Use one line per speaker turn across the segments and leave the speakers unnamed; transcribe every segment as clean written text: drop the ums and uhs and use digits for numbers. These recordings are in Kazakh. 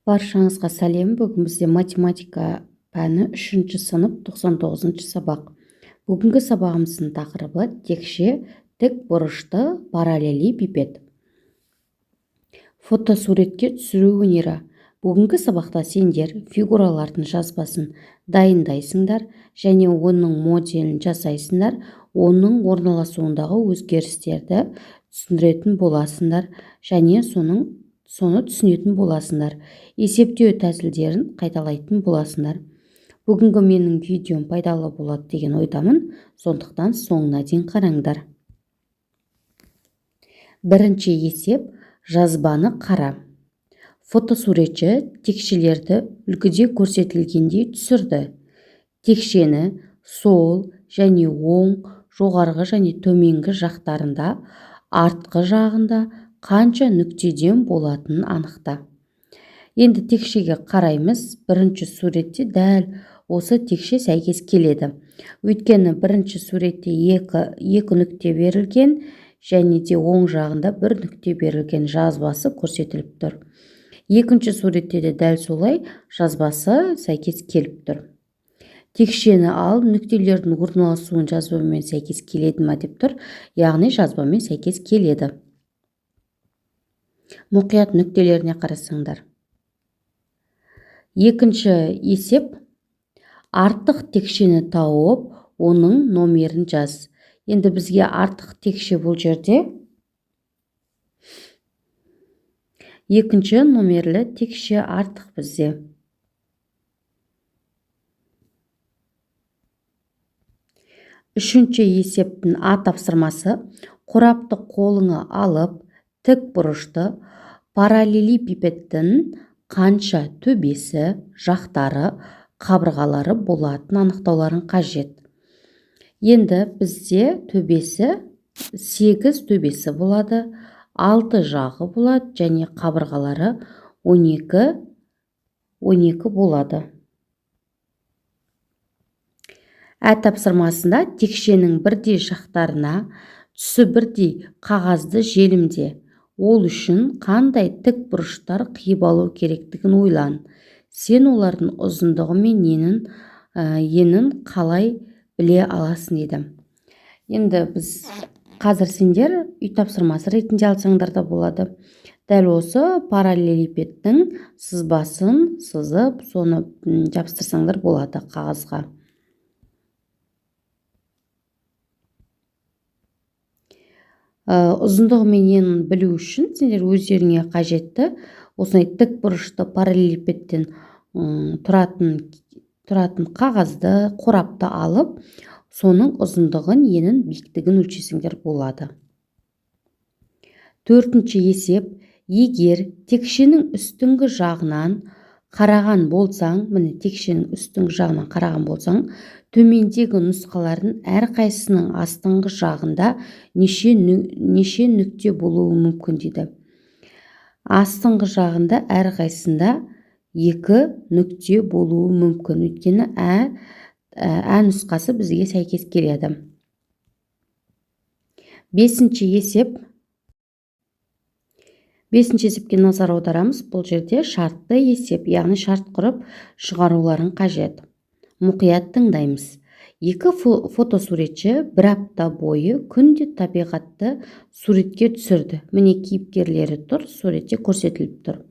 Баршаңызға сәлем. Бүгін бізде математика пәні 3 сынып 99 сабақ. Бүгінгі сабағымыздың тақырыбы текше тік бұрышты параллелепипед. Фотосуретке түсіру өнері. Бүгінгі сабақта сендер фигуралардың жазбасын дайындайсыңдар және оның моделін жасайсыңдар, оның орналасуындағы өзгерістерді түсіндіретін боласыңдар және соны түсінетін боласыңдар. Есептеу тәсілдерін қайталайтын боласыңдар. Бүгінгі менің видеом пайдалы болады деген ойдамын, сондықтан соңына дейін қараңдар. Бірінші есеп: жазбаны қара. Фотосуретші текшелерді үлгіде көрсетілгендей түсірді. Текшені сол және оң, жоғарғы және төменгі жақтарында, артқы жағында қанша нүктеден болатынын анықта. Енді текшеге қараймыз. Бірінші суретте дәл осы текше сәйкес келеді. Өйткені бірінші суретте екі нүкте берілген және де оң жағында бір нүкте берілген, жазбасы көрсетіліп тұр. Екінші суретте де дәл солай жазбасы сәйкес келіп тұр. Текшені ал, нүктелердің орналасуын жазбамен сәйкес келеді ме деп тұр, яғни жазбамен сәйкес келеді. Мұқият нүктелеріне қарасаңдар. Екінші есеп: артық текшені тауып, оның номерін жаз. Енді бізге артық текше бұл жерде екінші номерлі текше артық бізде. Үшінші есептің А тапсырмасы: қорапты қолыңа алып, тік бұрышты параллелепипедтің қанша төбесі, жақтары, қабырғалары болатын анықтауларын қажет. Енді бізде төбесі 8 төбесі болады, 6 жағы болады және қабырғалары 12 болады. Ә тапсырмасында текшенің бірдей жақтарына түсі бірдей қағазды желімде. Ол үшін қандай тік бұрыштар қиып алу керектігін ойлан. Сен олардың ұзындығы мен енін қалай біле аласың дейді. Енді біз қазір сендер үй тапсырмасы ретінде алсаңдар да болады. Дәл осы параллелепипедтің сызбасын сызып, соны жабыстырсаңдар болады қағазға. Ұзындығы мен енін білу үшін сендер өздеріңе қажетті осындай тік бұрышты параллелепипедтен тұратын қағазды, қорапты алып, соның ұзындығын, енін, биіктігін өлшесеңдер болады. Төртінші есеп: егер текшенің үстіңгі жағынан қараған болсаң, төмендегі нұсқалардың әрқайсының астыңғы жағында неше нүкте болуы мүмкін дейді. Астыңғы жағында әрқайсында 2 нүкте болуы мүмкін. Өйткені ә нұсқасы бізге сәйкес келеді. Бесінші есепке назар аударамыз. Бұл жерде шартты есеп, яғни шарт құрып шығаруларын қажет. Мұқият тыңдаймыз. Екі фотосуретші бір апта бойы күнде табиғатты суретке түсірді. Міне кейіпкерлері тұр, суретте көрсетіліп тұр.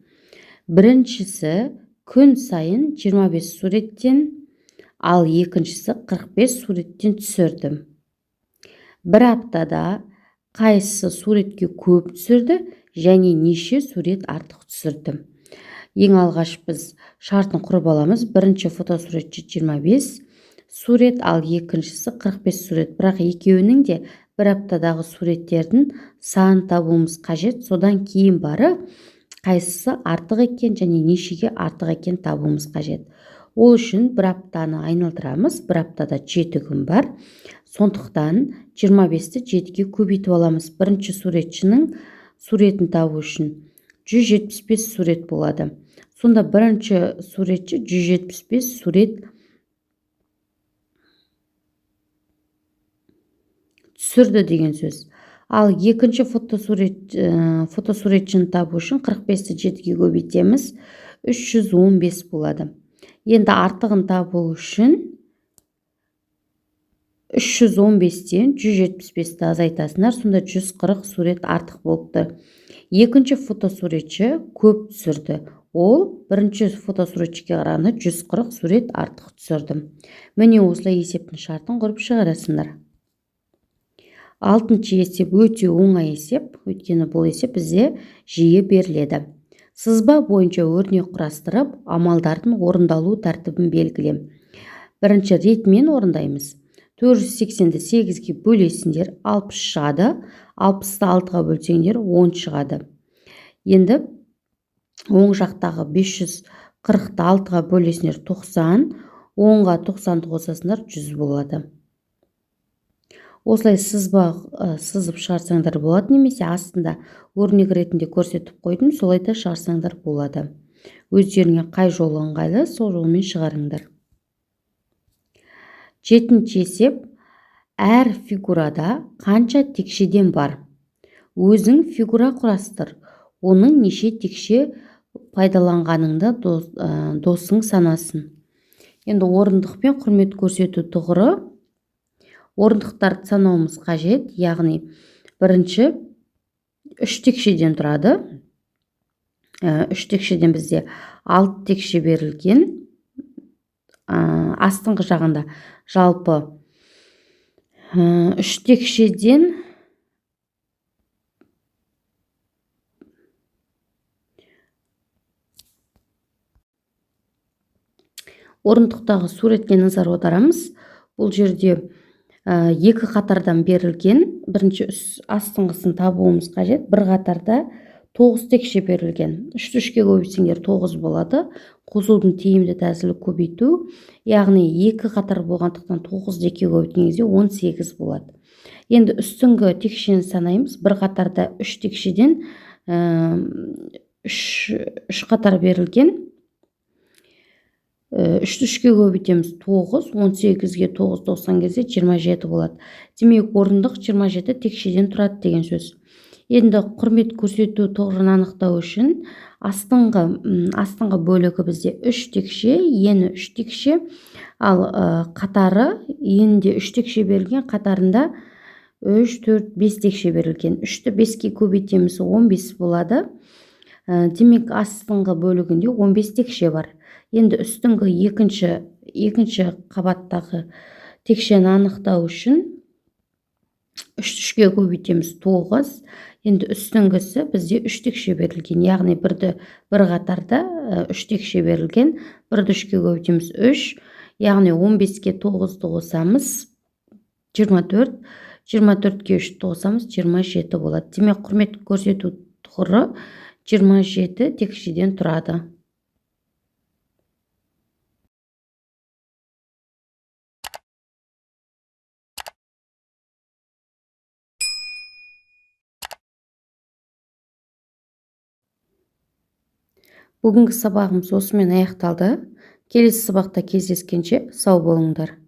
Біріншісі күн сайын 25 суреттен, ал екіншісі 45 суреттен түсірді. Бір аптада қайсысы суретке көп түсірді және неше сурет артық түсірді. Ең алғаш біз шартын құрып аламыз. Бірінші фотосуретші 25 сурет, ал екіншісі 45 сурет. Бірақ екеуінің де бір аптадағы суреттердің санын табуымыз қажет. Содан кейін бары қайсысы артық екен және нешеге артық екен табуымыз қажет. Ол үшін бір аптаны айналдырамыз. Бір аптада 7 күн бар. Сондықтан 25-ті 7-ге көбейтіп аламыз. Бірінші суретшінің суретін табу үшін 175 сурет болады. Сонда бірінші суретші 175 сурет түсірді деген сөз. Ал екінші фотосуретшіні табу үшін 45-ті 7-ге көбейтеміз. 315 болады. Енді артығын табу үшін 315-тен 175-ті азайтасыңдар, сонда 140 сурет артық болыпты. Екінші фотосуретші көп түсірді. Ол бірінші фотосуретшіге қарағанда 140 сурет артық түсірді. Міне осылай есептің шартын құрып шығарасыңдар. Алтыншы есеп өте оңай есеп, өйткені бұл есеп бізде жиі беріледі. Сызба бойынша өрнек құрастырып, амалдардың орындалу тәртібін белгіле. Бірінші ретмен орындаймыз. 480-ді 8-ге бөлесіңдер, 60 шығады. 60-ты 6-ға бөлсеңдер, 10 шығады. Енді оң жақтағы 540-ты 6-ға бөлесіңдер, 90, 10-ға 90-ды қосасыңдар, 100 болады. Осылай сызып шығарсаңдар болады, немесе астында өрнек ретінде көрсетіп қойдым, солай да шығарсаңдар болады. Өздеріңе қай жолы ыңғайлы, сол жолмен шығарыңдар. Жетінші есеп, әр фигурада қанша текшеден бар? Өзің фигура құрастыр. Оның неше текше пайдаланғаныңды досың санасын. Енді орындықпен құрмет көрсету тұғыры. Орындықтарды санауымыз қажет, яғни бірінші 3 текшеден тұрады. 3 текшеден бізде 6 текше берілген. Астыңғы жағында жалпы 3 текшеден орындықтағы суретке назар аударамыз. Бұл жерде екі қатардан берілген. Бірінші астыңғысын табуымыз қажет. Бір қатарда 9 текше берілген. 3-3-ке көбейтсеңдер 9 болады. Қосудың тиімді тәсілі көбейту. Яғни екі қатар болғандықтан 9-ді 2-ге көбейткен кезде 18 болады. Енді үстіңгі текшені санаймыз. Bir қатарда 3 текшеден 3 қатар берілген. 3-3-ке көбейтеміз 9, 18-ге 9 90 кезде 27 болады. Демек орындық 27 текшеден тұрады деген сөз. Енді құрмет көрсету тұғырын анықтау үшін астыңғы бөлігі бізде 3 текше, ені 3 текше, ал қатары енінде 3 текше берілген, қатарында 3, 4, 5 текше берілген. 3-ті 5-ке көбейтеміз 15 болады. Демек астыңғы бөлігінде 15 текше бар. Енді үстіңгі екінші қабаттағы текшені анықтау үшін 3-3-ке көбейтеміз 9. Енді үстіңгісі бізде 3 текше берілген. Яғни бір қатарда 3 текше берілген. 1-ді 3-ке көбейтеміз 3. Яғни 15-ке 9-ды қосамыз 24. 24-ке 3-ді қосамыз 27 болады. Демек құрмет көрсету тұғыры 27 текшеден тұрады. Бүгінгі сабағымыз осымен аяқталды. Келесі сабақта кездескенше сау болыңдар.